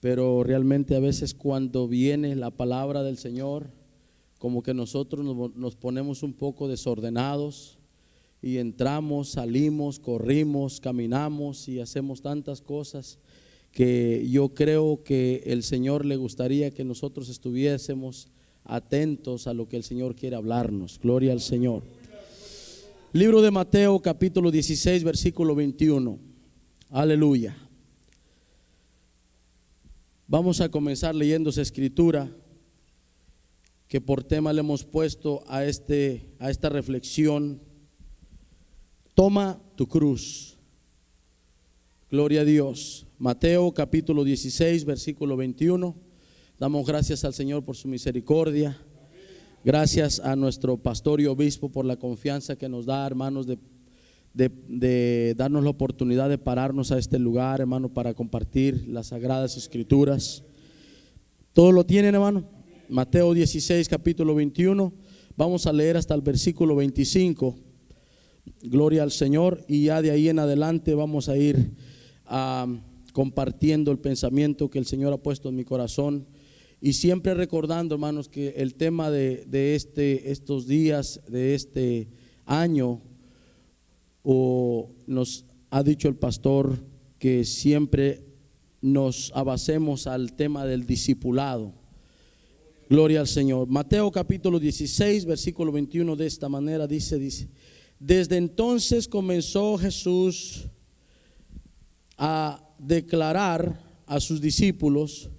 pero realmente a veces cuando viene la palabra del Señor, como que nosotros nos ponemos un poco desordenados y entramos, salimos, corrimos, caminamos y hacemos tantas cosas que yo creo que el Señor le gustaría que nosotros estuviésemos atentos a lo que el Señor quiere hablarnos. Gloria al Señor. Libro de Mateo, capítulo 16, versículo 21. Aleluya. Vamos a comenzar leyendo esa escritura que por tema le hemos puesto a esta reflexión. Toma tu cruz. Gloria a Dios. Mateo capítulo 16, versículo 21. Damos gracias al Señor por su misericordia. Gracias a nuestro pastor y obispo por la confianza que nos da, hermanos, de darnos la oportunidad de pararnos a este lugar, hermano, para compartir las sagradas escrituras. ¿Todo lo tienen, hermano? Mateo 16, capítulo 21. Vamos a leer hasta el versículo 25. Gloria al Señor. Y ya de ahí en adelante vamos a ir compartiendo el pensamiento que el Señor ha puesto en mi corazón. Y siempre recordando, hermanos, que el tema de estos días, de este año, nos ha dicho el pastor que siempre nos abasemos al tema del discipulado. Gloria al Señor. Mateo capítulo 16, versículo 21, de esta manera dice: desde entonces comenzó Jesús a declarar a sus discípulos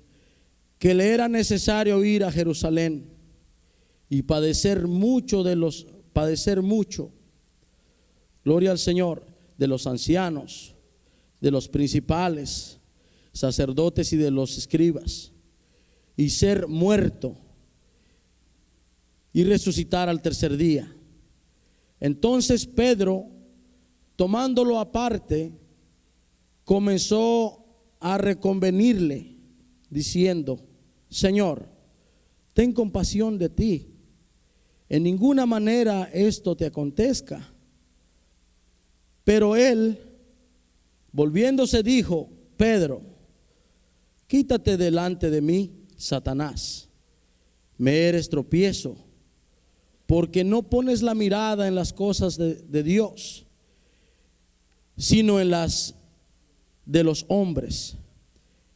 que le era necesario ir a Jerusalén y padecer mucho, gloria al Señor, de los ancianos, de los principales, sacerdotes y de los escribas, y ser muerto y resucitar al tercer día. Entonces Pedro, tomándolo aparte, comenzó a reconvenirle, diciendo: Señor, ten compasión de ti, en ninguna manera esto te acontezca. Pero él, volviéndose, dijo: Pedro, quítate delante de mí, Satanás, me eres tropiezo, porque no pones la mirada en las cosas de Dios, sino en las de los hombres.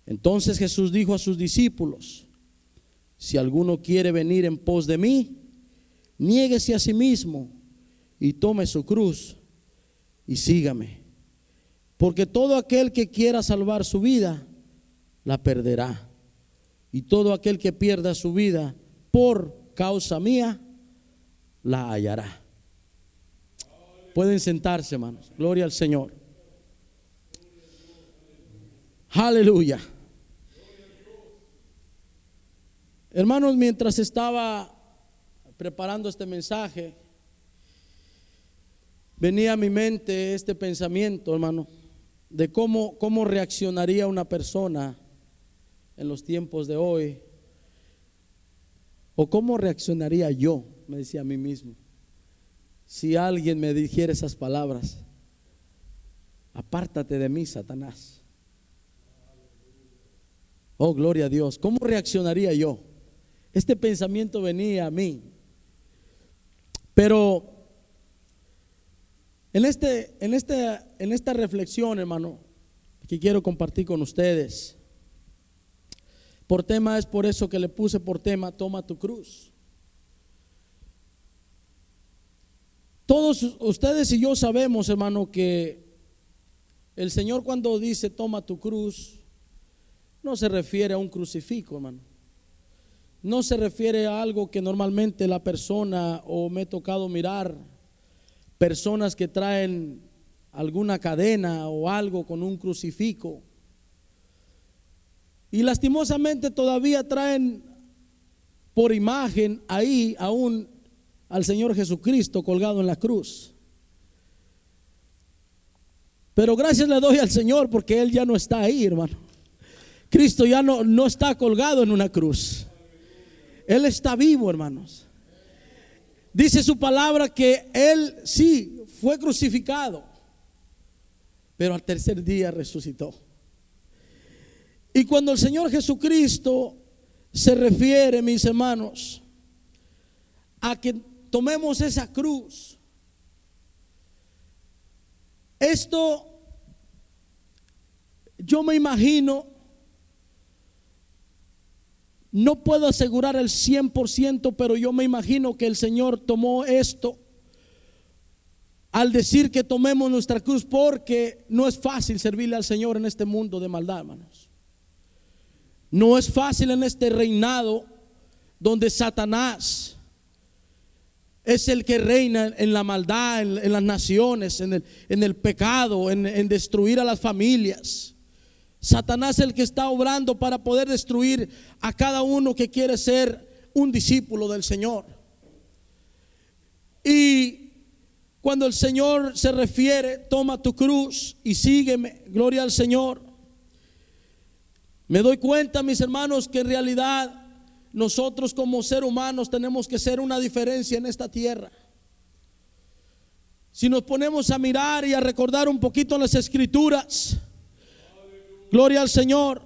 Entonces Jesús dijo a sus discípulos: si alguno quiere venir en pos de mí, niéguese a sí mismo y tome su cruz y sígame. Porque todo aquel que quiera salvar su vida, la perderá. Y todo aquel que pierda su vida por causa mía, la hallará. Pueden sentarse, hermanos. Gloria al Señor. Aleluya. Hermanos, mientras estaba preparando este mensaje, venía a mi mente este pensamiento, hermano, de cómo reaccionaría una persona en los tiempos de hoy, o cómo reaccionaría yo, me decía a mí mismo, si alguien me dijera esas palabras: apártate de mí, Satanás. Oh, gloria a Dios. ¿Cómo reaccionaría yo? Este pensamiento venía a mí. Pero en esta reflexión, hermano, que quiero compartir con ustedes, por tema, es por eso que le puse por tema: toma tu cruz. Todos ustedes y yo sabemos, hermano, que el Señor, cuando dice toma tu cruz, no se refiere a un crucifijo, hermano. No se refiere a algo que normalmente la persona, o me he tocado mirar personas que traen alguna cadena o algo con un crucifijo, y lastimosamente todavía traen por imagen ahí aún al Señor Jesucristo colgado en la cruz. Pero gracias le doy al Señor, porque Él ya no está ahí, hermano. Cristo ya no está colgado en una cruz. Él está vivo, hermanos. Dice su palabra que Él sí fue crucificado, pero al tercer día resucitó. Y cuando el Señor Jesucristo se refiere, mis hermanos, a que tomemos esa cruz, esto yo me imagino, no puedo asegurar el 100%, pero yo me imagino que el Señor tomó esto al decir que tomemos nuestra cruz, porque no es fácil servirle al Señor en este mundo de maldad, hermanos. No es fácil en este reinado donde Satanás es el que reina en la maldad, en las naciones, en el pecado, en destruir a las familias. Satanás es el que está obrando para poder destruir a cada uno que quiere ser un discípulo del Señor. Y cuando el Señor se refiere, toma tu cruz y sígueme, gloria al Señor, me doy cuenta, mis hermanos, que en realidad nosotros como seres humanos tenemos que ser una diferencia en esta tierra. Si nos ponemos a mirar y a recordar un poquito las escrituras, gloria al Señor,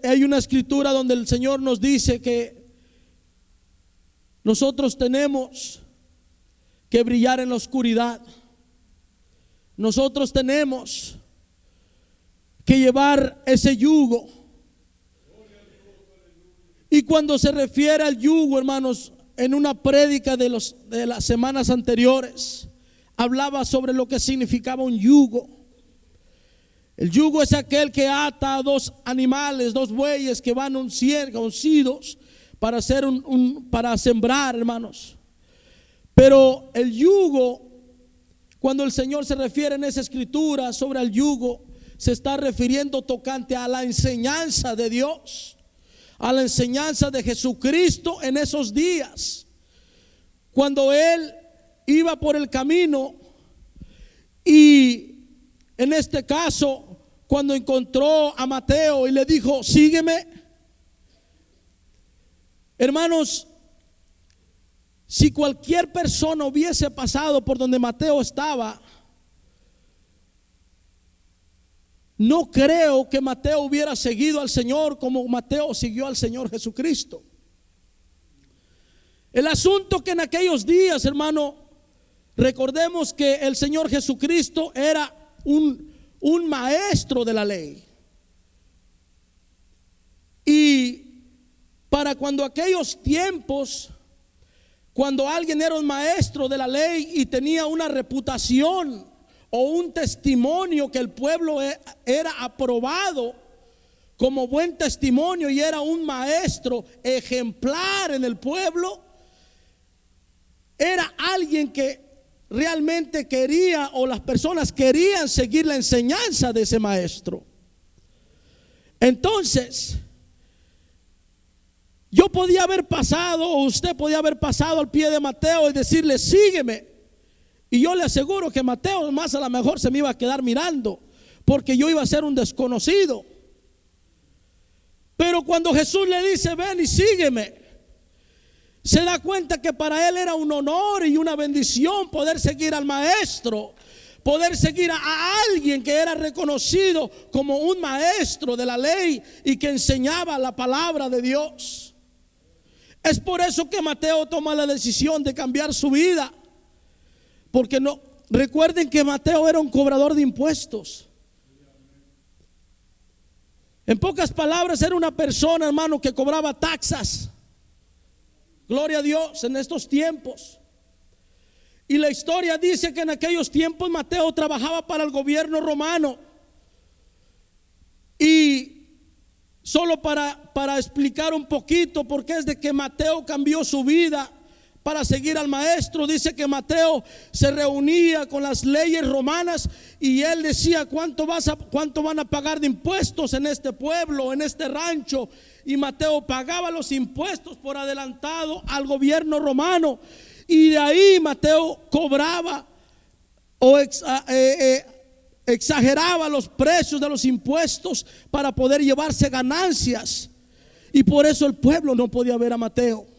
hay una escritura donde el Señor nos dice que nosotros tenemos que brillar en la oscuridad. Nosotros tenemos que llevar ese yugo. Y cuando se refiere al yugo, hermanos, en una prédica de las semanas anteriores, hablaba sobre lo que significaba un yugo. El yugo es aquel que ata a dos animales, dos bueyes que van uncidos para hacer para sembrar, hermanos. Pero el yugo, cuando el Señor se refiere en esa escritura sobre el yugo, se está refiriendo tocante a la enseñanza de Dios, a la enseñanza de Jesucristo en esos días, cuando Él iba por el camino. Y en este caso, cuando encontró a Mateo y le dijo: sígueme. Hermanos, si cualquier persona hubiese pasado por donde Mateo estaba, no creo que Mateo hubiera seguido al Señor como Mateo siguió al Señor Jesucristo. El asunto que en aquellos días, hermano, recordemos que el Señor Jesucristo era un maestro de la ley. Y para cuando aquellos tiempos, cuando alguien era un maestro de la ley y tenía una reputación o un testimonio que el pueblo era aprobado como buen testimonio y era un maestro ejemplar en el pueblo, era alguien que realmente quería, o las personas querían seguir la enseñanza de ese maestro. Entonces, yo podía haber pasado, o usted podía haber pasado al pie de Mateo y decirle: sígueme. Y yo le aseguro que Mateo más a lo mejor se me iba a quedar mirando, porque yo iba a ser un desconocido. Pero cuando Jesús le dice: ven y sígueme, se da cuenta que para él era un honor y una bendición poder seguir al maestro, poder seguir a alguien que era reconocido como un maestro de la ley y que enseñaba la palabra de Dios. Es por eso que Mateo toma la decisión de cambiar su vida. Porque no, recuerden que Mateo era un cobrador de impuestos. En pocas palabras, era una persona, hermano, que cobraba taxas. Gloria a Dios en estos tiempos. Y la historia dice que en aquellos tiempos Mateo trabajaba para el gobierno romano. Y solo para explicar un poquito, porque es de que Mateo cambió su vida para seguir al maestro. Dice que Mateo se reunía con las leyes romanas y él decía: ¿cuánto van a pagar de impuestos en este pueblo, en este rancho? Y Mateo pagaba los impuestos por adelantado al gobierno romano, y de ahí Mateo cobraba o exageraba los precios de los impuestos para poder llevarse ganancias. Y por eso el pueblo no podía ver a Mateo.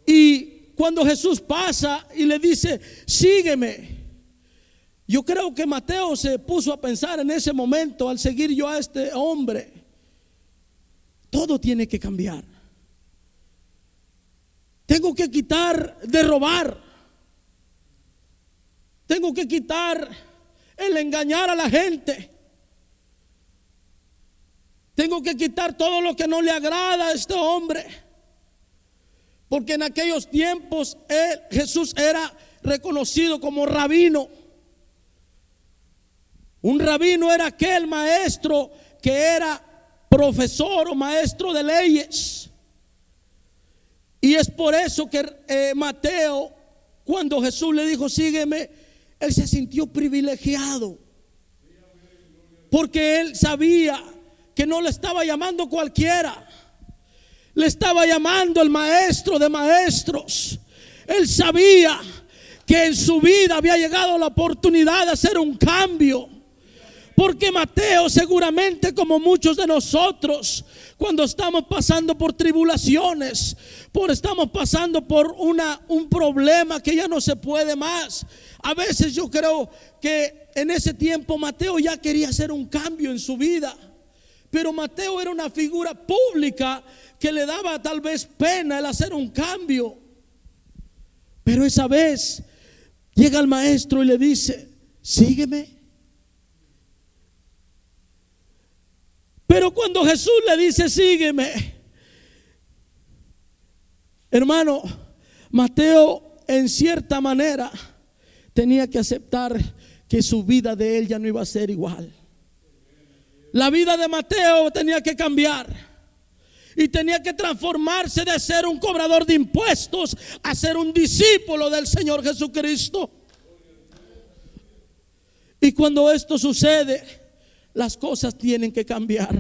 Y cuando Jesús pasa y le dice: sígueme, Yo creo que Mateo se puso a pensar en ese momento, al seguir yo a este hombre, todo tiene que cambiar. Tengo que quitar de robar. Tengo que quitar el engañar a la gente. Tengo que quitar todo lo que no le agrada a este hombre. Porque en aquellos tiempos Jesús era reconocido como rabino. Un rabino era aquel maestro que era profesor o maestro de leyes. Y es por eso que Mateo, cuando Jesús le dijo sígueme, él se sintió privilegiado, porque él sabía que no le estaba llamando cualquiera, le estaba llamando el maestro de maestros. Él sabía que en su vida había llegado la oportunidad de hacer un cambio. Porque Mateo, seguramente como muchos de nosotros, cuando estamos pasando por tribulaciones, estamos pasando por un problema que ya no se puede más. A veces yo creo que en ese tiempo Mateo ya quería hacer un cambio en su vida. Pero Mateo era una figura pública que le daba tal vez pena el hacer un cambio. Pero esa vez llega el maestro y le dice, sígueme. Pero cuando Jesús le dice sígueme, hermano, Mateo en cierta manera tenía que aceptar que su vida de él ya no iba a ser igual. La vida de Mateo tenía que cambiar y tenía que transformarse de ser un cobrador de impuestos a ser un discípulo del Señor Jesucristo. Y cuando esto sucede, las cosas tienen que cambiar.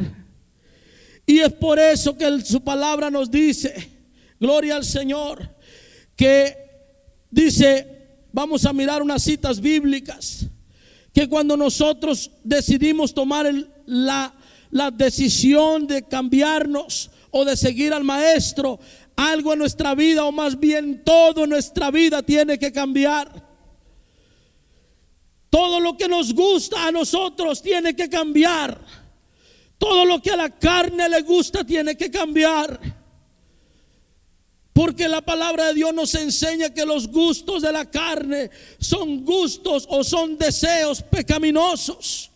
Y es por eso que su palabra nos dice, gloria al Señor, que dice, vamos a mirar unas citas bíblicas, que cuando nosotros decidimos tomar la decisión de cambiarnos o de seguir al maestro, algo en nuestra vida, o más bien todo en nuestra vida tiene que cambiar. Todo lo que nos gusta a nosotros tiene que cambiar. Todo lo que a la carne le gusta tiene que cambiar. Porque la palabra de Dios nos enseña que los gustos de la carne son gustos o son deseos pecaminosos.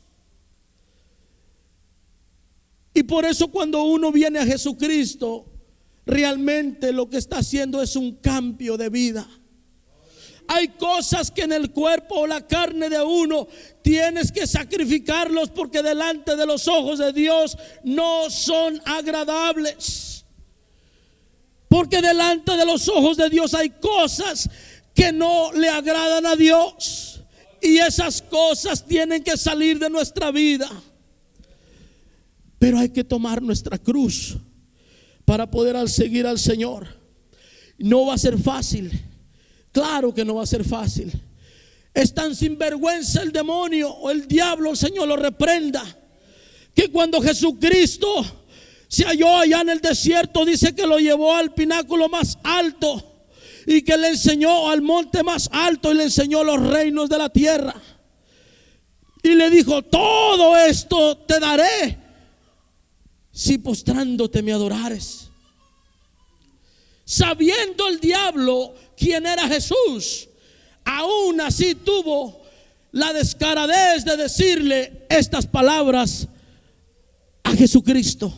Y por eso cuando uno viene a Jesucristo, realmente lo que está haciendo es un cambio de vida. Hay cosas que en el cuerpo o la carne de uno tienes que sacrificarlos, porque delante de los ojos de Dios no son agradables. Porque delante de los ojos de Dios hay cosas que no le agradan a Dios, y esas cosas tienen que salir de nuestra vida. Pero hay que tomar nuestra cruz para poder seguir al Señor. No va a ser fácil. Claro que no va a ser fácil. Es tan sinvergüenza el demonio o el diablo, el Señor lo reprenda, que cuando Jesucristo se halló allá en el desierto, dice que lo llevó al pináculo más alto y que le enseñó al monte más alto y le enseñó los reinos de la tierra. Y le dijo, todo esto te daré si postrándote me adorares. Sabiendo el diablo quién era Jesús, aún así tuvo la descaradez de decirle estas palabras a Jesucristo.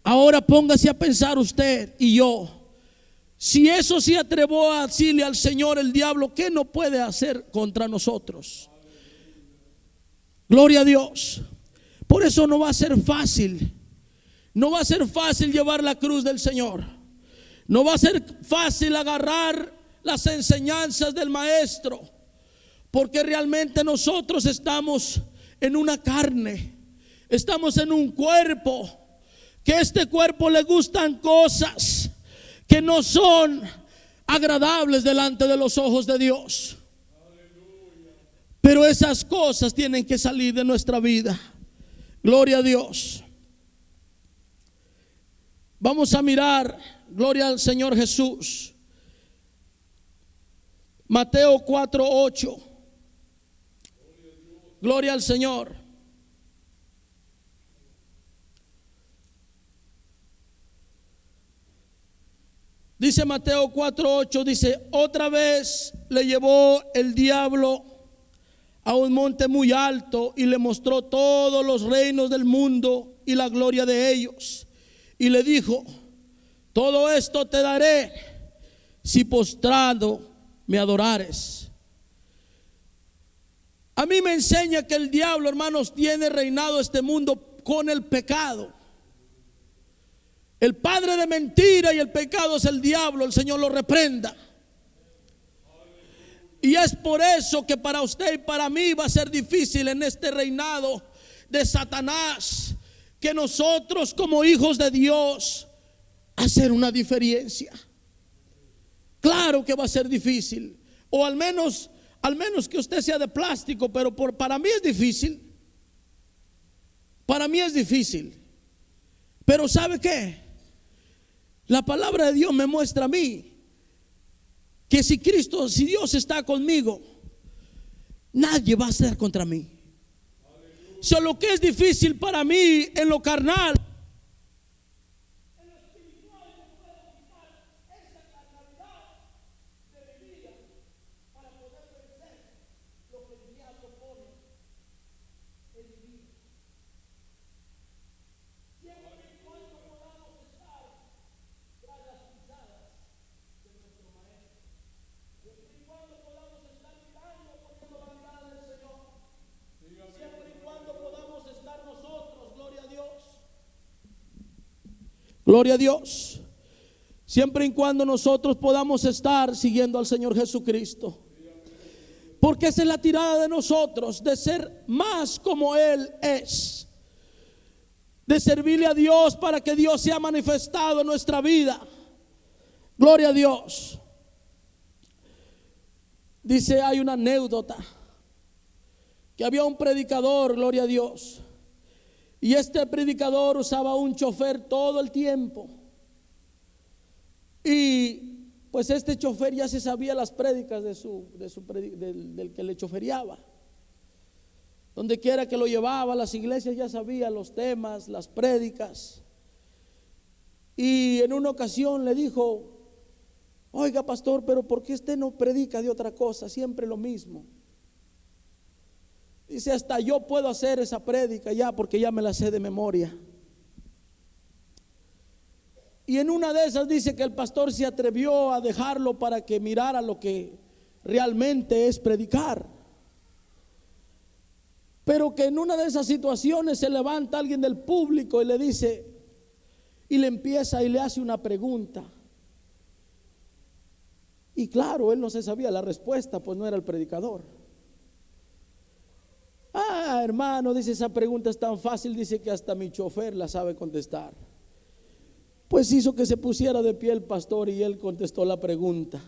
Ahora póngase a pensar usted y yo, si eso se atrevió a decirle al Señor el diablo, ¿qué no puede hacer contra nosotros? Gloria a Dios. Por eso no va a ser fácil. No va a ser fácil llevar la cruz del Señor. No va a ser fácil agarrar las enseñanzas del maestro, porque realmente nosotros estamos en una carne, estamos en un cuerpo, que a este cuerpo le gustan cosas que no son agradables delante de los ojos de Dios. Pero esas cosas tienen que salir de nuestra vida. Gloria a Dios. Vamos a mirar, gloria al Señor Jesús, Mateo 4:8. Gloria al Señor. Dice Mateo 4:8, dice, otra vez le llevó el diablo a un monte muy alto y le mostró todos los reinos del mundo y la gloria de ellos. Y le dijo, todo esto te daré si postrado me adorares. A mí me enseña que el diablo, hermanos, tiene reinado este mundo con el pecado. El padre de mentira y el pecado es el diablo. El Señor lo reprenda. Y es por eso que para usted y para mí va a ser difícil en este reinado de Satanás, que nosotros como hijos de Dios hacer una diferencia. Claro que va a ser difícil, o al menos que usted sea de plástico, pero para mí es difícil. Para mí es difícil. Pero ¿sabe qué? La palabra de Dios me muestra a mí que si Dios está conmigo, nadie va a ser contra mí. Solo que es difícil para mí en lo carnal, en lo espiritual, no puedo quitar esa carnalidad de mi vida para poder vencer lo que el diablo pone en mi vida. Siempre y cuando podamos estar tras las pisadas de nuestro maestro, siempre y cuando podamos estar mirando, poniendo la mirada del Señor, siempre y cuando podamos estar nosotros, gloria a Dios, gloria a Dios, siempre y cuando nosotros podamos estar siguiendo al Señor Jesucristo, porque esa es la tirada de nosotros, de ser más como Él es, de servirle a Dios para que Dios sea manifestado en nuestra vida. Gloria a Dios. Dice, hay una anécdota que había un predicador, gloria a Dios, y este predicador usaba un chofer todo el tiempo, y pues este chofer ya se sabía las prédicas del que le choferiaba. Donde quiera que lo llevaba a las iglesias ya sabía los temas, las prédicas. Y en una ocasión le dijo, oiga pastor, pero ¿por qué usted no predica de otra cosa? Siempre lo mismo. Dice, hasta yo puedo hacer esa prédica ya, porque ya me la sé de memoria. Y en una de esas dice que el pastor se atrevió a dejarlo para que mirara lo que realmente es predicar. Pero que en una de esas situaciones se levanta alguien del público y le dice, y le empieza y le hace una pregunta. Y claro, él no se sabía la respuesta, pues no era el predicador. Ah, hermano, dice, esa pregunta es tan fácil, dice que hasta mi chofer la sabe contestar. Pues hizo que se pusiera de pie el pastor y él contestó la pregunta.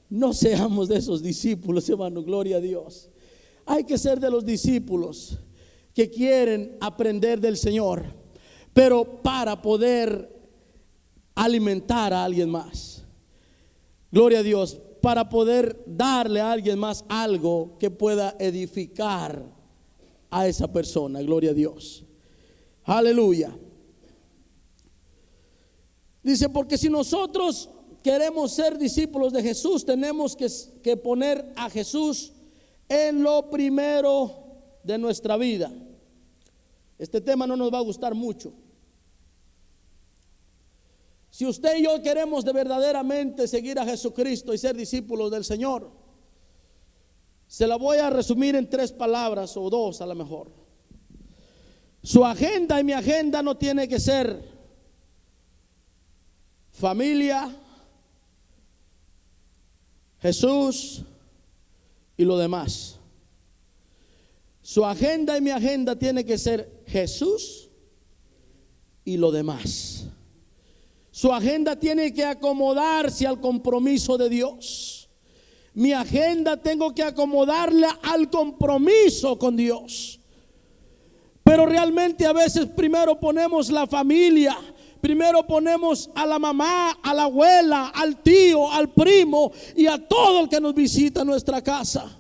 No seamos de esos discípulos, hermano, gloria a Dios. Hay que ser de los discípulos que quieren aprender del Señor, pero para poder alimentar a alguien más. Gloria a Dios, para poder darle a alguien más algo que pueda edificar a esa persona. Gloria a Dios. Aleluya. Dice, porque si nosotros queremos ser discípulos de Jesús, tenemos que poner a Jesús en lo primero de nuestra vida. Este tema no nos va a gustar mucho. Si usted y yo queremos de verdaderamente seguir a Jesucristo y ser discípulos del Señor, se la voy a resumir en 3 palabras o 2 a lo mejor. Su agenda y mi agenda no tiene que ser familia, Jesús y lo demás. Su agenda y mi agenda tiene que ser Jesús y lo demás. Su agenda tiene que acomodarse al compromiso de Dios. Mi agenda tengo que acomodarla al compromiso con Dios. Pero realmente a veces primero ponemos la familia, primero ponemos a la mamá, a la abuela, al tío, al primo y a todo el que nos visita en nuestra casa.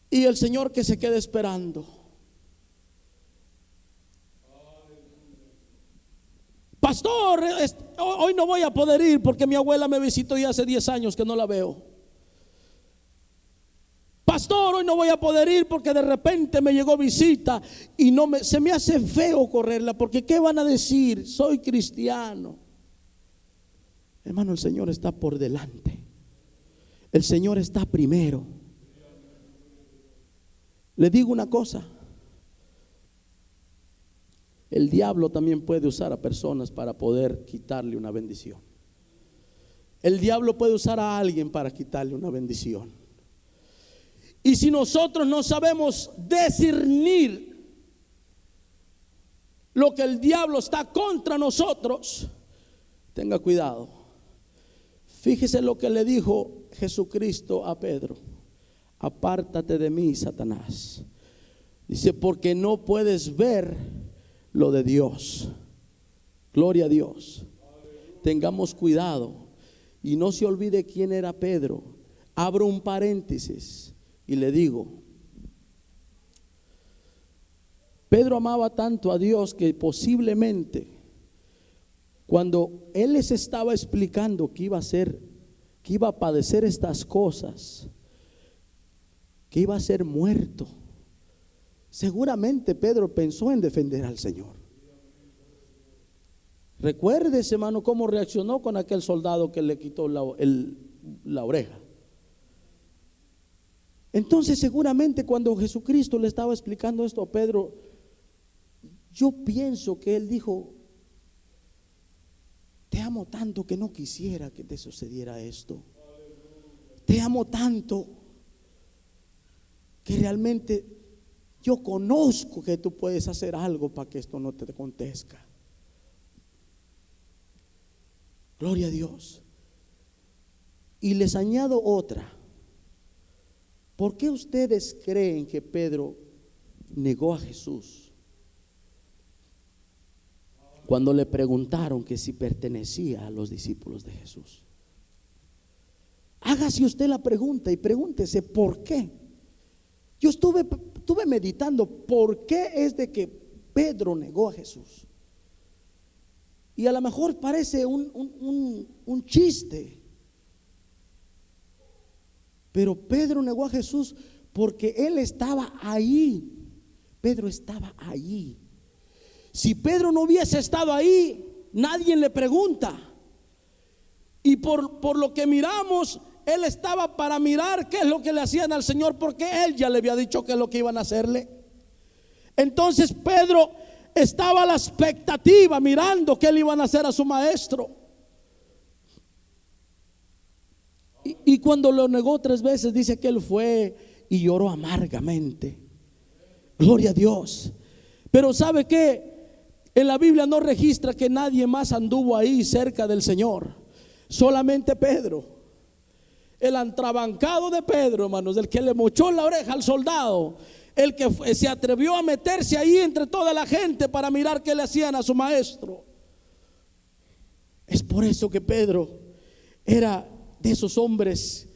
Y el Señor que se quede esperando. Pastor, hoy no voy a poder ir porque mi abuela me visitó y hace 10 años que no la veo. Pastor, hoy no voy a poder ir porque de repente me llegó visita y se me hace feo correrla, porque ¿qué van a decir? Soy cristiano. Hermano, el Señor está por delante. El Señor está primero. Le digo una cosa. El diablo también puede usar a personas para poder quitarle una bendición. El diablo puede usar a alguien para quitarle una bendición. Y si nosotros no sabemos discernir lo que el diablo está contra nosotros, tenga cuidado. Fíjese lo que le dijo Jesucristo a Pedro: apártate de mí, Satanás. Dice, porque no puedes ver lo de Dios. Gloria a Dios. Tengamos cuidado y no se olvide quién era Pedro. Abro un paréntesis y le digo, Pedro amaba tanto a Dios que posiblemente cuando él les estaba explicando que iba a padecer estas cosas, que iba a ser muerto, seguramente Pedro pensó en defender al Señor. Recuérdese, hermano, cómo reaccionó con aquel soldado que le quitó la oreja. Entonces seguramente cuando Jesucristo le estaba explicando esto a Pedro, yo pienso que él dijo, te amo tanto que no quisiera que te sucediera esto. Te amo tanto que realmente yo conozco que tú puedes hacer algo para que esto no te acontezca. Gloria a Dios. Y les añado otra. ¿Por qué ustedes creen que Pedro negó a Jesús cuando le preguntaron que si pertenecía a los discípulos de Jesús? Hágase usted la pregunta y pregúntese ¿por qué? Yo estuve meditando por qué es de que Pedro negó a Jesús. Y a lo mejor parece un chiste. Pero Pedro negó a Jesús porque él estaba ahí. Pedro estaba allí. Si Pedro no hubiese estado ahí, nadie le pregunta. Y por lo que miramos, él estaba para mirar qué es lo que le hacían al Señor, porque él ya le había dicho qué es lo que iban a hacerle. Entonces Pedro estaba a la expectativa, mirando qué le iban a hacer a su maestro. Y cuando lo negó 3 veces, dice que él fue y lloró amargamente. Gloria a Dios. Pero ¿sabe qué? En la Biblia no registra que nadie más anduvo ahí cerca del Señor. Solamente Pedro. El atrabancado de Pedro, hermanos, el que le mochó la oreja al soldado, el que se atrevió a meterse ahí entre toda la gente para mirar qué le hacían a su maestro. Es por eso que Pedro era de esos hombres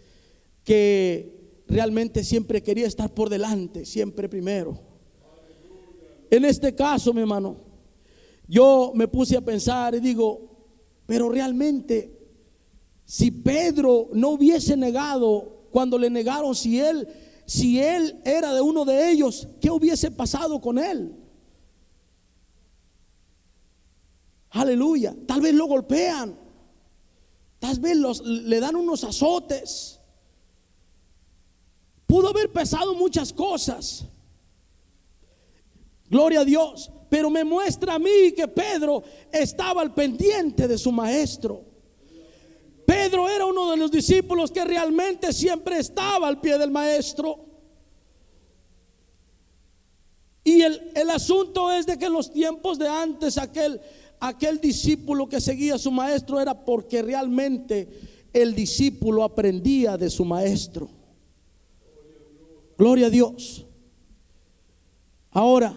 que realmente siempre quería estar por delante, siempre primero. En este caso, mi hermano, yo me puse a pensar y digo, pero realmente si Pedro no hubiese negado cuando le negaron, si él era de uno de ellos, ¿qué hubiese pasado con él? Aleluya. Tal vez lo golpean, tal vez le dan unos azotes. Pudo haber pasado muchas cosas. Gloria a Dios. Pero me muestra a mí que Pedro estaba al pendiente de su maestro. Pedro era uno de los discípulos que realmente siempre estaba al pie del maestro. Y el asunto es de que en los tiempos de antes aquel discípulo que seguía a su maestro era porque realmente el discípulo aprendía de su maestro. Gloria a Dios. Ahora,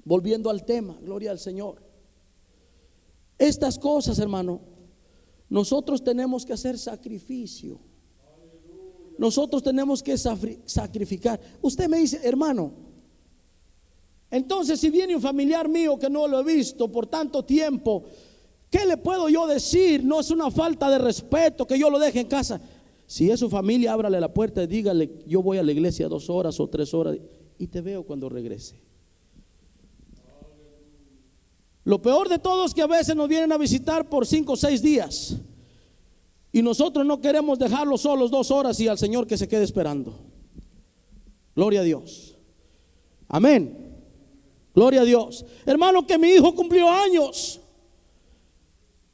volviendo al tema, gloria al Señor. Estas cosas, hermano, nosotros tenemos que hacer sacrificio. nosotros tenemos que sacrificar. Usted me dice, hermano, entonces si viene un familiar mío que no lo he visto por tanto tiempo, ¿qué le puedo yo decir? No es una falta de respeto que yo lo deje en casa. Si es su familia, ábrale la puerta y dígale, yo voy a la iglesia 2 horas o 3 horas y te veo cuando regrese. Lo peor de todo es que a veces nos vienen a visitar por 5 o 6 días y nosotros no queremos dejarlos solos 2 horas y al Señor que se quede esperando. Gloria a Dios. Amén. Gloria a Dios. Hermano, que mi hijo cumplió años.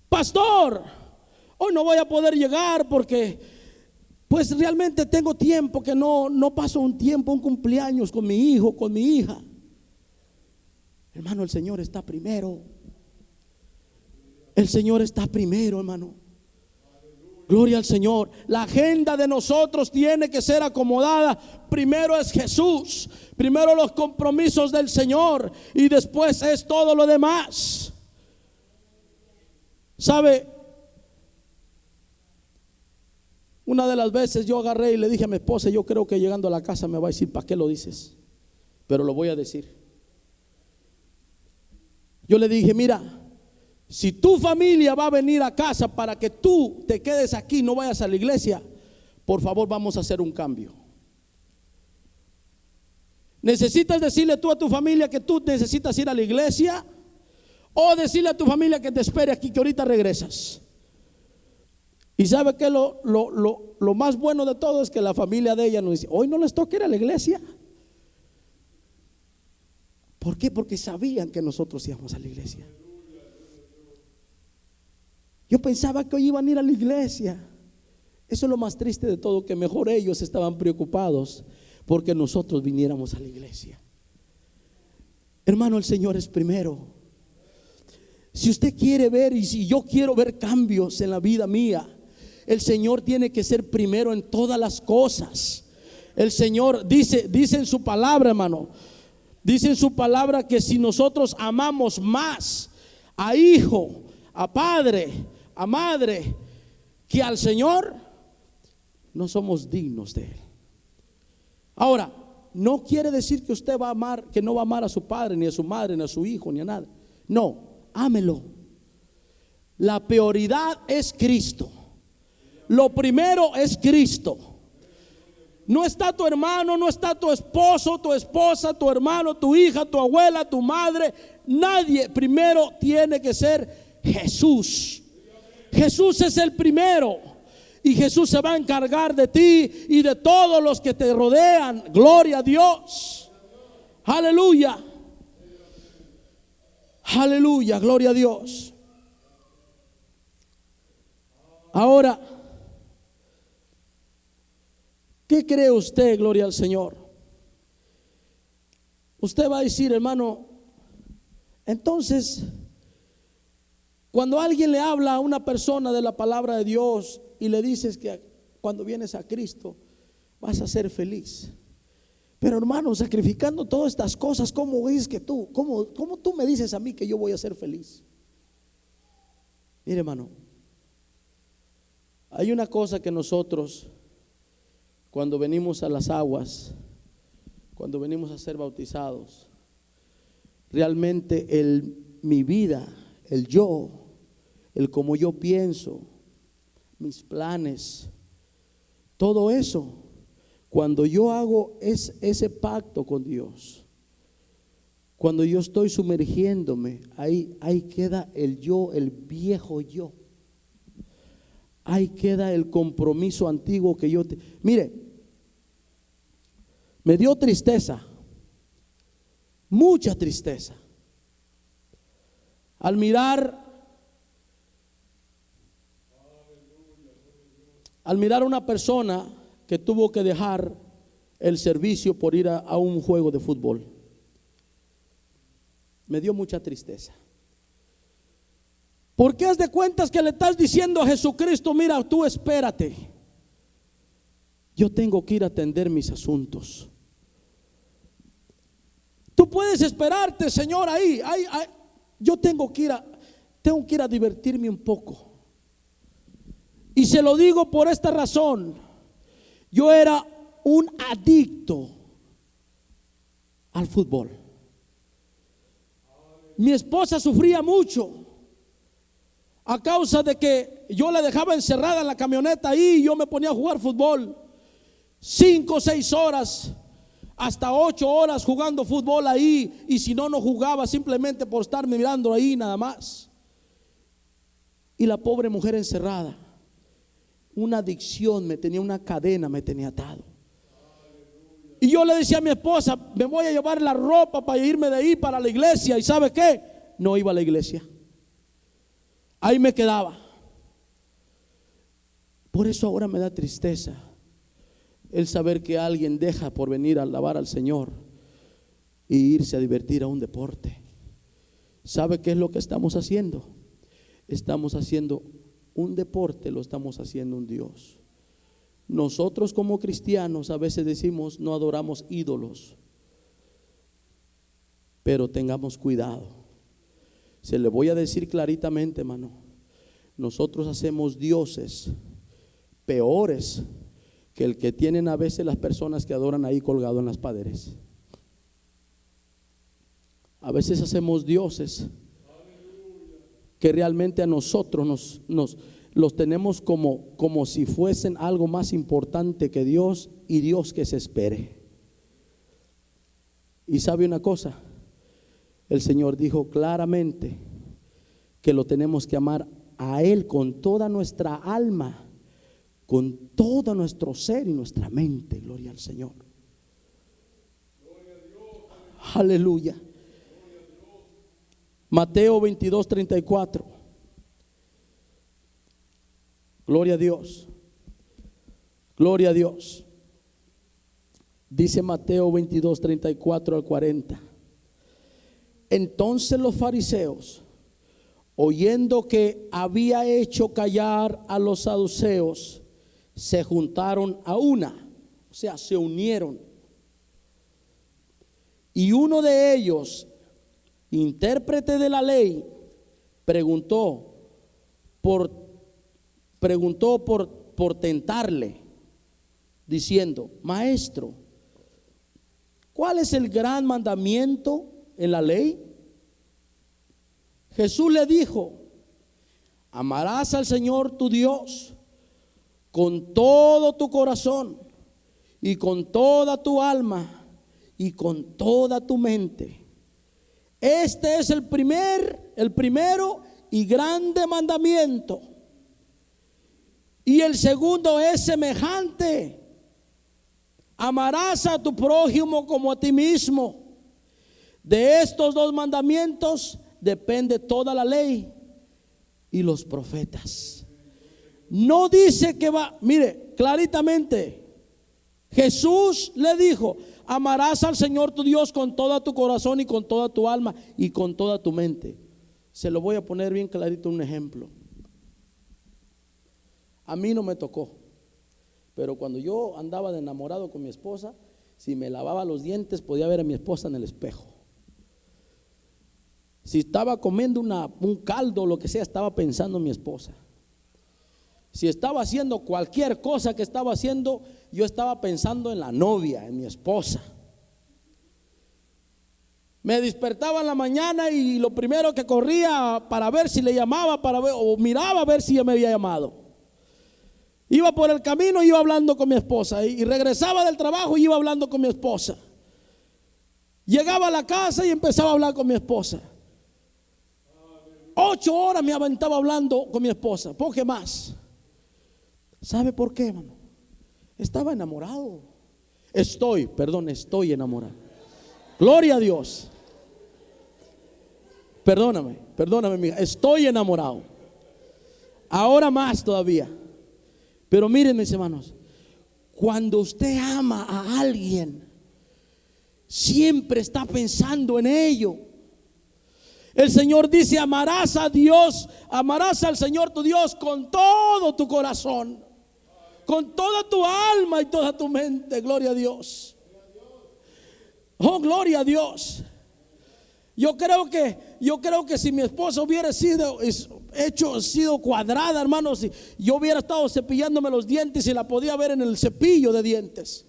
Pastor, hoy no voy a poder llegar porque pues realmente tengo tiempo que no paso un cumpleaños con mi hijo, con mi hija. Hermano, el Señor está primero. El Señor está primero, hermano. Gloria al Señor. La agenda de nosotros tiene que ser acomodada. Primero es Jesús, primero los compromisos del Señor y después es todo lo demás. ¿Sabe? Una de las veces yo agarré y le dije a mi esposa, yo creo que llegando a la casa me va a decir, ¿para qué lo dices? Pero lo voy a decir. Yo le dije, mira, si tu familia va a venir a casa para que tú te quedes aquí, no vayas a la iglesia, por favor vamos a hacer un cambio. ¿Necesitas decirle tú a tu familia que tú necesitas ir a la iglesia? O decirle a tu familia que te espere aquí, que ahorita regresas. Y sabe que lo más bueno de todo es que la familia de ella nos dice, hoy no les toca ir a la iglesia. ¿Por qué? Porque sabían que nosotros íbamos a la iglesia. Yo pensaba que hoy iban a ir a la iglesia. Eso es lo más triste de todo, que mejor ellos estaban preocupados porque nosotros viniéramos a la iglesia. Hermano, el Señor es primero. Si usted quiere ver y si yo quiero ver cambios en la vida mía, el Señor tiene que ser primero en todas las cosas. El Señor dice en su palabra, hermano, dice en su palabra que si nosotros amamos más a hijo, a padre, a madre que al Señor, no somos dignos de Él. Ahora, no quiere decir que usted va a amar, que no va a amar a su padre, ni a su madre, ni a su hijo, ni a nada. No, ámelo. La prioridad es Cristo. Lo primero es Cristo. No está tu hermano, no está tu esposo, tu esposa, tu hermano, tu hija, tu abuela, tu madre. Nadie. Primero tiene que ser Jesús. Jesús es el primero. Y Jesús se va a encargar de ti y de todos los que te rodean. Gloria a Dios. Aleluya. Aleluya, gloria a Dios. Ahora, ¿qué cree usted, gloria al Señor? Usted va a decir, hermano, entonces, cuando alguien le habla a una persona de la palabra de Dios y le dices que cuando vienes a Cristo vas a ser feliz. Pero hermano, sacrificando todas estas cosas, ¿cómo es que cómo tú me dices a mí que yo voy a ser feliz? Mire, hermano, hay una cosa que nosotros, cuando venimos a las aguas, cuando venimos a ser bautizados, realmente mi vida, el yo, el cómo yo pienso, mis planes, todo eso, cuando yo hago ese pacto con Dios, cuando yo estoy sumergiéndome, ahí queda el yo, el viejo yo. Ahí queda el compromiso antiguo que yo mire, me dio tristeza, mucha tristeza, al mirar a una persona que tuvo que dejar el servicio por ir a un juego de fútbol. Me dio mucha tristeza. Porque haz de cuentas que le estás diciendo a Jesucristo, mira, tú espérate, yo tengo que ir a atender mis asuntos. Tú puedes esperarte, Señor, ahí. Yo tengo que ir a divertirme un poco. Y se lo digo por esta razón. Yo era un adicto al fútbol. Mi esposa sufría mucho a causa de que yo la dejaba encerrada en la camioneta ahí y yo me ponía a jugar fútbol 5 o 6 horas, hasta 8 horas jugando fútbol ahí, y si no, no jugaba simplemente por estar mirando ahí nada más. Y la pobre mujer encerrada, una adicción me tenía, una cadena me tenía atado. Y yo le decía a mi esposa, me voy a llevar la ropa para irme de ahí para la iglesia. ¿Y sabe qué? No iba a la iglesia, ahí me quedaba. Por eso ahora me da tristeza el saber que alguien deja por venir a alabar al Señor e irse a divertir a un deporte. ¿Sabe qué es lo que estamos haciendo? Estamos haciendo un deporte, lo estamos haciendo un Dios. Nosotros como cristianos a veces decimos no adoramos ídolos, pero tengamos cuidado. Se le voy a decir claritamente, hermano, nosotros hacemos dioses peores que el que tienen a veces las personas que adoran ahí colgado en las paredes. A veces hacemos dioses que realmente a nosotros los tenemos como si fuesen algo más importante que Dios, y Dios que se espere. Y sabe una cosa, el Señor dijo claramente que lo tenemos que amar a Él con toda nuestra alma, con todo nuestro ser y nuestra mente. Gloria al Señor. Aleluya. Mateo 22:34. Gloria a Dios. Gloria a Dios. Dice Mateo 22:34 al 40. Entonces los fariseos, oyendo que había hecho callar a los saduceos, se juntaron a una, o sea, se unieron. Y uno de ellos, intérprete de la ley, preguntó por tentarle, diciendo: Maestro, ¿cuál es el gran mandamiento en la ley? Jesús le dijo: amarás al Señor tu Dios con todo tu corazón y con toda tu alma y con toda tu mente. Este es el primero y grande mandamiento. Y el segundo es semejante: amarás a tu prójimo como a ti mismo. De estos 2 mandamientos depende toda la ley y los profetas. No dice que va, mire, claritamente, Jesús le dijo: amarás al Señor tu Dios con todo tu corazón y con toda tu alma y con toda tu mente. Se lo voy a poner bien clarito un ejemplo. A mí no me tocó, pero cuando yo andaba de enamorado con mi esposa, si me lavaba los dientes podía ver a mi esposa en el espejo. Si estaba comiendo un caldo o lo que sea, estaba pensando en mi esposa. Si estaba haciendo cualquier cosa que estaba haciendo, yo estaba pensando en la novia, en mi esposa. Me despertaba en la mañana y lo primero que corría para ver si le llamaba, para ver, o miraba a ver si ella me había llamado. Iba por el camino y iba hablando con mi esposa, y regresaba del trabajo y iba hablando con mi esposa. Llegaba a la casa y empezaba a hablar con mi esposa. 8 horas me aventaba hablando con mi esposa, poco más. ¿Sabe por qué, hermano? Estaba enamorado. Estoy enamorado. Gloria a Dios. Perdóname, mija. Estoy enamorado. Ahora más todavía. Pero miren, mis hermanos, cuando usted ama a alguien, siempre está pensando en ello. El Señor dice: amarás a Dios, amarás al Señor tu Dios con todo tu corazón, con toda tu alma y toda tu mente. Gloria a Dios. Oh, gloria a Dios. Yo creo que yo creo que si mi esposa hubiera sido cuadrada, hermano, si yo hubiera estado cepillándome los dientes y la podía ver en el cepillo de dientes.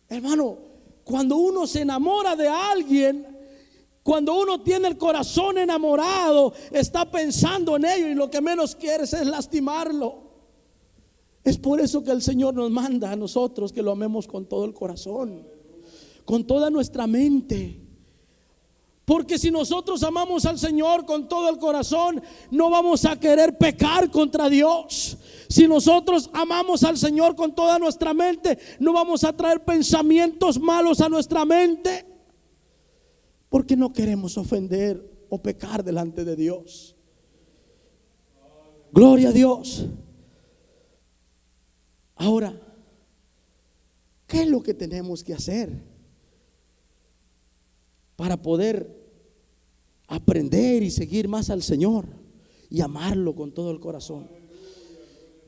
Hermano, cuando uno se enamora de alguien, cuando uno tiene el corazón enamorado, está pensando en ello y lo que menos quieres es lastimarlo. Es por eso que el Señor nos manda a nosotros que lo amemos con todo el corazón, con toda nuestra mente. Porque si nosotros amamos al Señor con todo el corazón, no vamos a querer pecar contra Dios. Si nosotros amamos al Señor con toda nuestra mente, no vamos a traer pensamientos malos a nuestra mente, porque no queremos ofender o pecar delante de Dios. Gloria a Dios. Ahora, ¿qué es lo que tenemos que hacer para poder aprender y seguir más al Señor y amarlo con todo el corazón?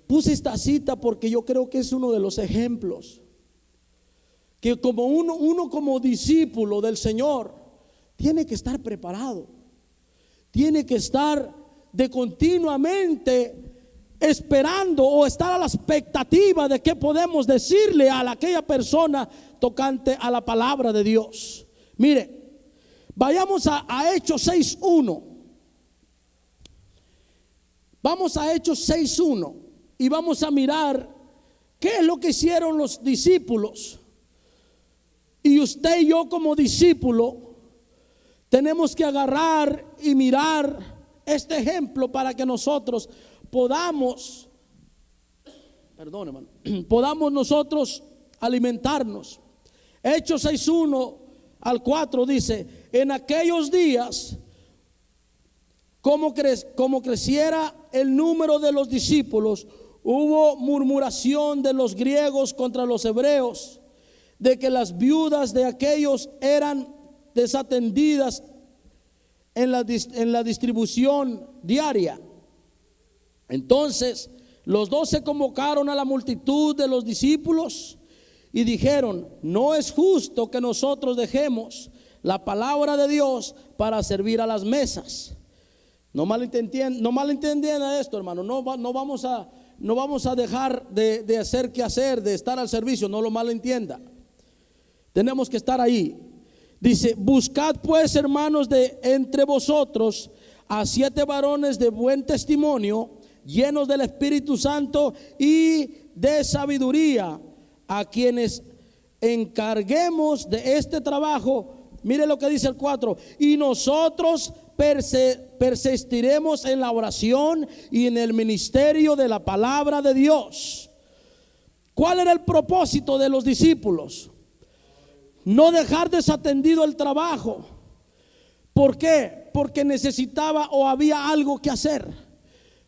Puse esta cita porque yo creo que es uno de los ejemplos que como uno como discípulo del Señor tiene que estar preparado, tiene que estar de continuamente esperando o estar a la expectativa de qué podemos decirle a aquella persona tocante a la palabra de Dios. Mire, vayamos a Hechos 6:1. Vamos a Hechos 6:1 y vamos a mirar qué es lo que hicieron los discípulos. Y usted y yo como discípulo tenemos que agarrar y mirar este ejemplo para que nosotros podamos, podamos nosotros alimentarnos. Hechos 6:1 al 4 dice: en aquellos días, como creciera el número de los discípulos, hubo murmuración de los griegos contra los hebreos, de que las viudas de aquellos eran desatendidas en la distribución diaria. Entonces los 12 convocaron a la multitud de los discípulos y dijeron: no es justo que nosotros dejemos la palabra de Dios para servir a las mesas. No malentiendan esto, hermano. No vamos a dejar de hacer qué hacer, de estar al servicio. No lo malentienda. Tenemos que estar ahí. Dice: buscad pues, hermanos, de entre vosotros a 7 varones de buen testimonio, llenos del Espíritu Santo y de sabiduría, a quienes encarguemos de este trabajo. Mire lo que dice el 4: y nosotros persistiremos en la oración y en el ministerio de la palabra de Dios. ¿Cuál era el propósito de los discípulos? No dejar desatendido el trabajo. ¿Por qué? Porque necesitaba o había algo que hacer,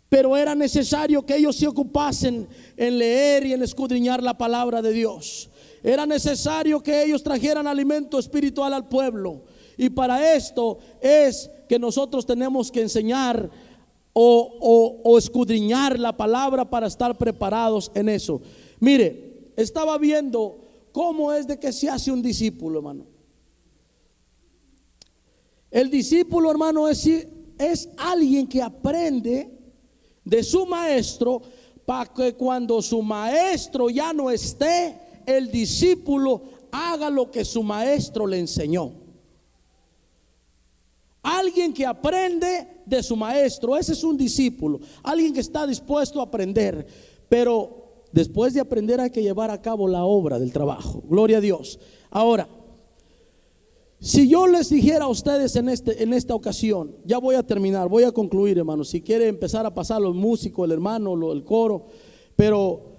pero era necesario que ellos se ocupasen en leer y en escudriñar la palabra de Dios. Era necesario que ellos trajeran alimento espiritual al pueblo. Y para esto es que nosotros tenemos que enseñar o escudriñar la palabra para estar preparados en eso. Mire, estaba viendo cómo es de que se hace un discípulo, hermano. El discípulo, hermano, es alguien que aprende de su maestro, para que cuando su maestro ya no esté, el discípulo haga lo que su maestro le enseñó. Alguien que aprende de su maestro, ese es un discípulo. Alguien que está dispuesto a aprender, pero después de aprender hay que llevar a cabo la obra del trabajo. Gloria a Dios. Ahora, si yo les dijera a ustedes en esta ocasión, ya voy a terminar, voy a concluir, hermano. Si quiere empezar a pasar los músicos, el hermano, el coro, pero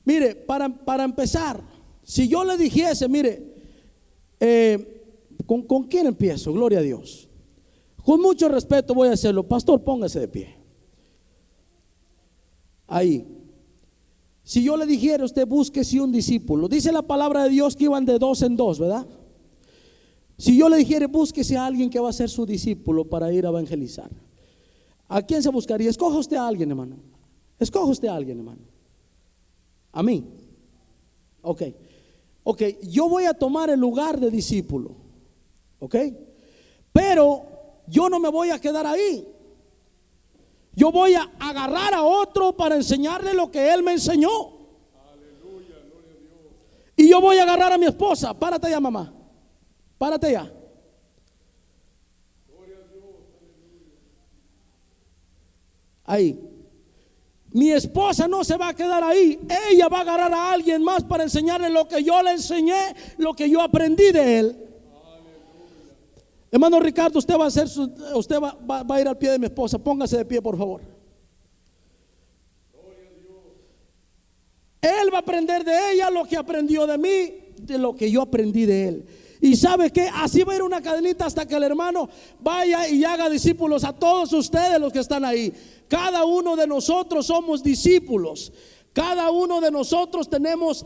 mire, para empezar, si yo le dijese, mire, ¿con quién empiezo? Gloria a Dios. Con mucho respeto voy a hacerlo. Pastor, póngase de pie. Ahí. Si yo le dijera a usted, búsquese un discípulo. Dice la palabra de Dios que iban de 2 en 2, ¿verdad? Si yo le dijera, búsquese a alguien que va a ser su discípulo para ir a evangelizar, ¿a quién se buscaría? Escoja usted a alguien, hermano. Escoja usted a alguien, hermano. A mí. Ok, yo voy a tomar el lugar de discípulo. Ok. Pero yo no me voy a quedar ahí. Yo voy a agarrar a otro para enseñarle lo que él me enseñó. Y yo voy a agarrar a mi esposa. Párate ya, mamá. Párate ya. Ahí. Mi esposa no se va a quedar ahí. Ella va a agarrar a alguien más para enseñarle lo que yo le enseñé, lo que yo aprendí de él. Hermano Ricardo, usted va a hacer usted va a ir al pie de mi esposa. Póngase de pie, por favor. Él va a aprender de ella lo que aprendió de mí, de lo que yo aprendí de él. Y sabe que así va a ir una cadenita hasta que el hermano vaya y haga discípulos a todos ustedes los que están ahí. Cada uno de nosotros somos discípulos. Cada uno de nosotros tenemos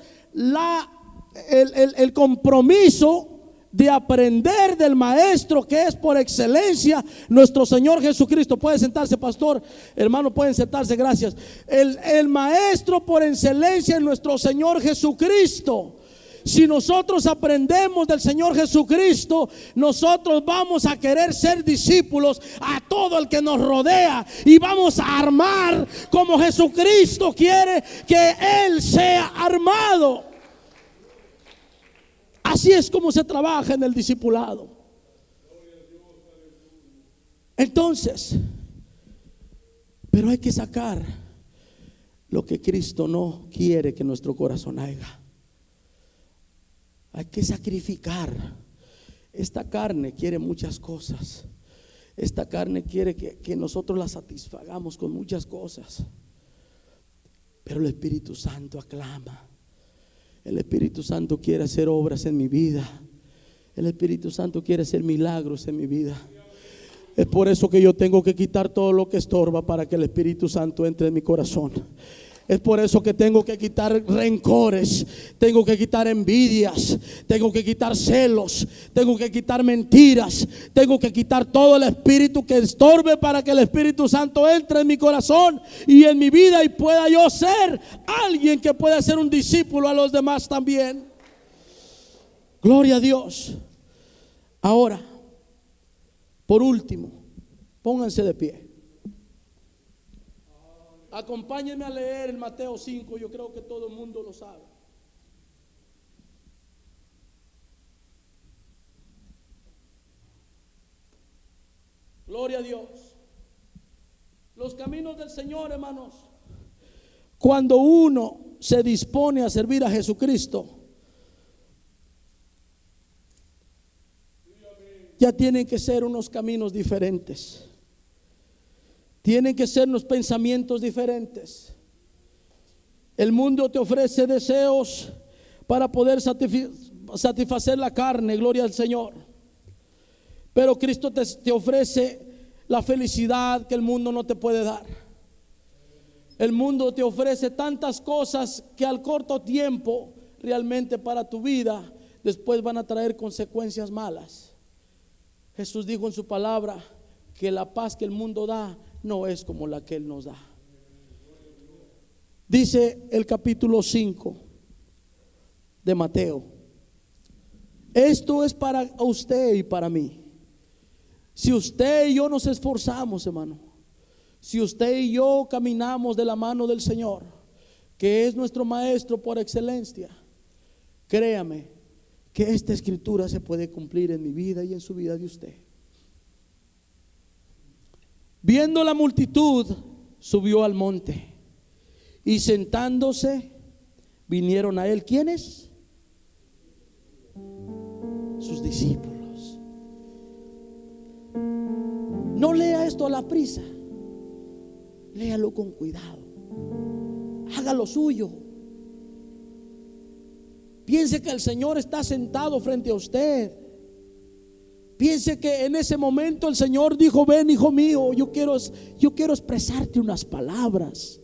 el compromiso de aprender del maestro que es por excelencia nuestro Señor Jesucristo. Puede sentarse, pastor, hermano, pueden sentarse, gracias. El maestro por excelencia es nuestro Señor Jesucristo. Si nosotros aprendemos del Señor Jesucristo, nosotros vamos a querer ser discípulos a todo el que nos rodea y vamos a armar como Jesucristo quiere que Él sea armado. Así es como se trabaja en el discipulado. Entonces, pero hay que sacar lo que Cristo no quiere que nuestro corazón haga. Hay que sacrificar. Esta carne quiere muchas cosas. Esta carne quiere que nosotros la satisfagamos con muchas cosas. Pero el Espíritu Santo aclama. El Espíritu Santo quiere hacer obras en mi vida. El Espíritu Santo quiere hacer milagros en mi vida. Es por eso que yo tengo que quitar todo lo que estorba para que el Espíritu Santo entre en mi corazón. Es por eso que tengo que quitar rencores, tengo que quitar envidias, tengo que quitar celos, tengo que quitar mentiras, tengo que quitar todo el espíritu que estorbe para que el Espíritu Santo entre en mi corazón y en mi vida y pueda yo ser alguien que pueda ser un discípulo a los demás también. Gloria a Dios. Ahora, por último, pónganse de pie. Acompáñenme a leer el Mateo 5, yo creo que todo el mundo lo sabe. Gloria a Dios. Los caminos del Señor, hermanos, cuando uno se dispone a servir a Jesucristo, ya tienen que ser unos caminos diferentes. Tienen que ser unos pensamientos diferentes. El mundo te ofrece deseos para poder satisfacer la carne, gloria al Señor. Pero Cristo te ofrece la felicidad que el mundo no te puede dar. El mundo te ofrece tantas cosas que al corto tiempo realmente para tu vida después van a traer consecuencias malas. Jesús dijo en su palabra que la paz que el mundo da no es como la que Él nos da. Dice el capítulo 5 de Mateo: esto es para usted y para mí. Si usted y yo nos esforzamos, hermano, si usted y yo caminamos de la mano del Señor, que es nuestro maestro por excelencia, créame que esta escritura se puede cumplir en mi vida y en su vida de usted. Viendo la multitud, subió al monte y sentándose vinieron a él. ¿Quiénes? Sus discípulos. No lea esto a la prisa, léalo con cuidado, haga lo suyo. Piense que el Señor está sentado frente a usted. Piense que en ese momento el Señor dijo: ven, hijo mío, yo quiero expresarte unas palabras.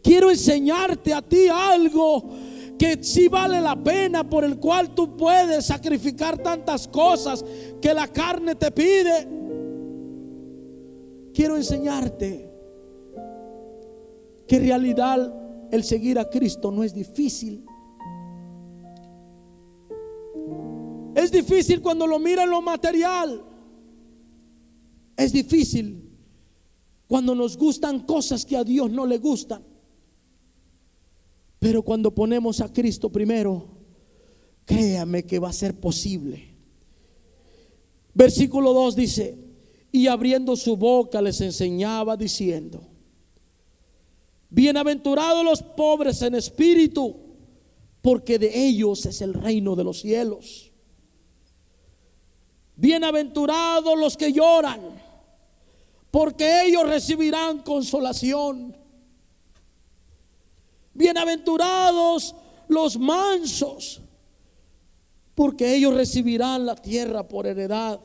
Quiero enseñarte a ti algo que sí vale la pena, por el cual tú puedes sacrificar tantas cosas que la carne te pide. Quiero enseñarte que en realidad el seguir a Cristo no es difícil. Es difícil cuando lo mira en lo material, Es difícil cuando nos gustan cosas que a Dios no le gustan. Pero cuando ponemos a Cristo primero, créame que va a ser posible. Versículo 2 dice: y abriendo su boca les enseñaba diciendo: bienaventurados los pobres en espíritu, porque de ellos es el reino de los cielos. Bienaventurados los que lloran, porque ellos recibirán consolación. Bienaventurados los mansos, porque ellos recibirán la tierra por heredad.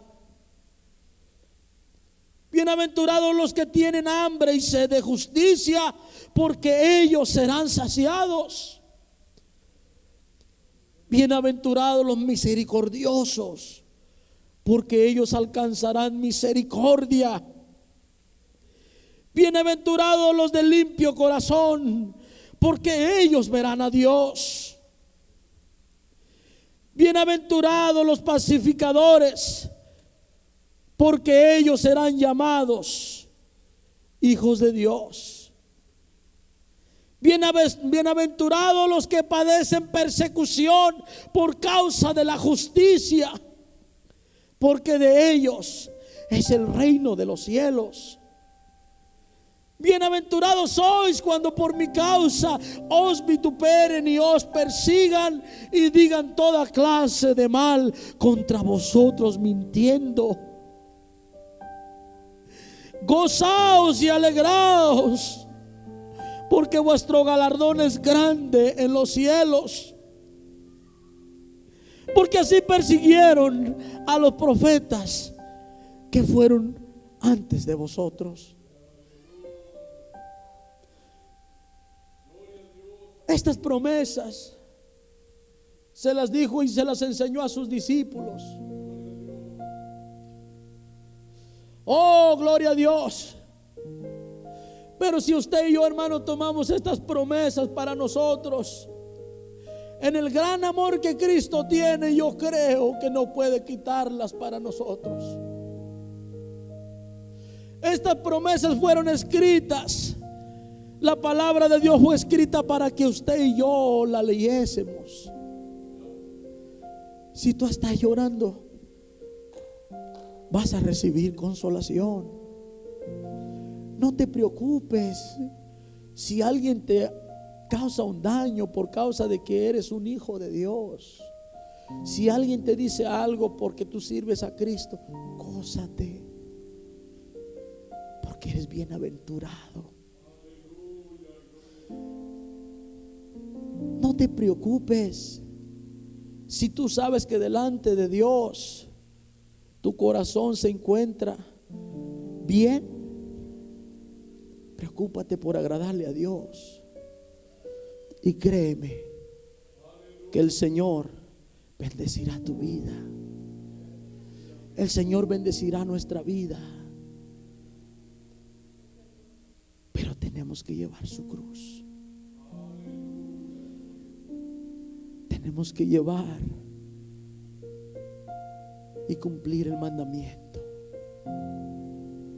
Bienaventurados los que tienen hambre y sed de justicia, porque ellos serán saciados. Bienaventurados los misericordiosos, porque ellos alcanzarán misericordia. Bienaventurados los de limpio corazón, porque ellos verán a Dios. Bienaventurados los pacificadores, porque ellos serán llamados hijos de Dios. Bienaventurados los que padecen persecución por causa de la justicia, porque de ellos es el reino de los cielos. Bienaventurados sois cuando por mi causa os vituperen y os persigan y digan toda clase de mal contra vosotros mintiendo. Gozaos y alegraos, porque vuestro galardón es grande en los cielos. Porque así persiguieron a los profetas que fueron antes de vosotros. Estas promesas se las dijo y se las enseñó a sus discípulos. Oh, gloria a Dios. Pero si usted y yo, hermano, tomamos estas promesas para nosotros, en el gran amor que Cristo tiene, yo creo que no puede quitarlas para nosotros. Estas promesas fueron escritas. La palabra de Dios fue escrita para que usted y yo la leyésemos. Si tú estás llorando, vas a recibir consolación. No te preocupes si alguien te causa un daño por causa de que eres un hijo de Dios. Si alguien te dice algo porque tú sirves a Cristo, gózate, porque eres bienaventurado. No te preocupes si tú sabes que delante de Dios tu corazón se encuentra bien. Preocúpate por agradarle a Dios. Y créeme que el Señor bendecirá tu vida. El Señor bendecirá nuestra vida. Pero tenemos que llevar su cruz. Tenemos que llevar y cumplir el mandamiento.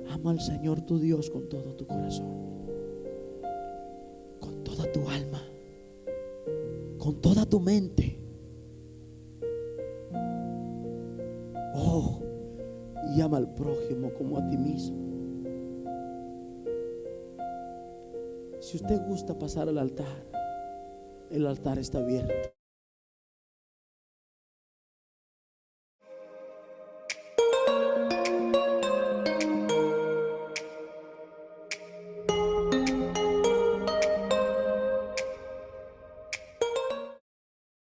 Ama al Señor tu Dios con todo tu corazón, con toda tu alma, con toda tu mente. Oh, y ama al prójimo como a ti mismo. Si usted gusta pasar al altar, el altar está abierto.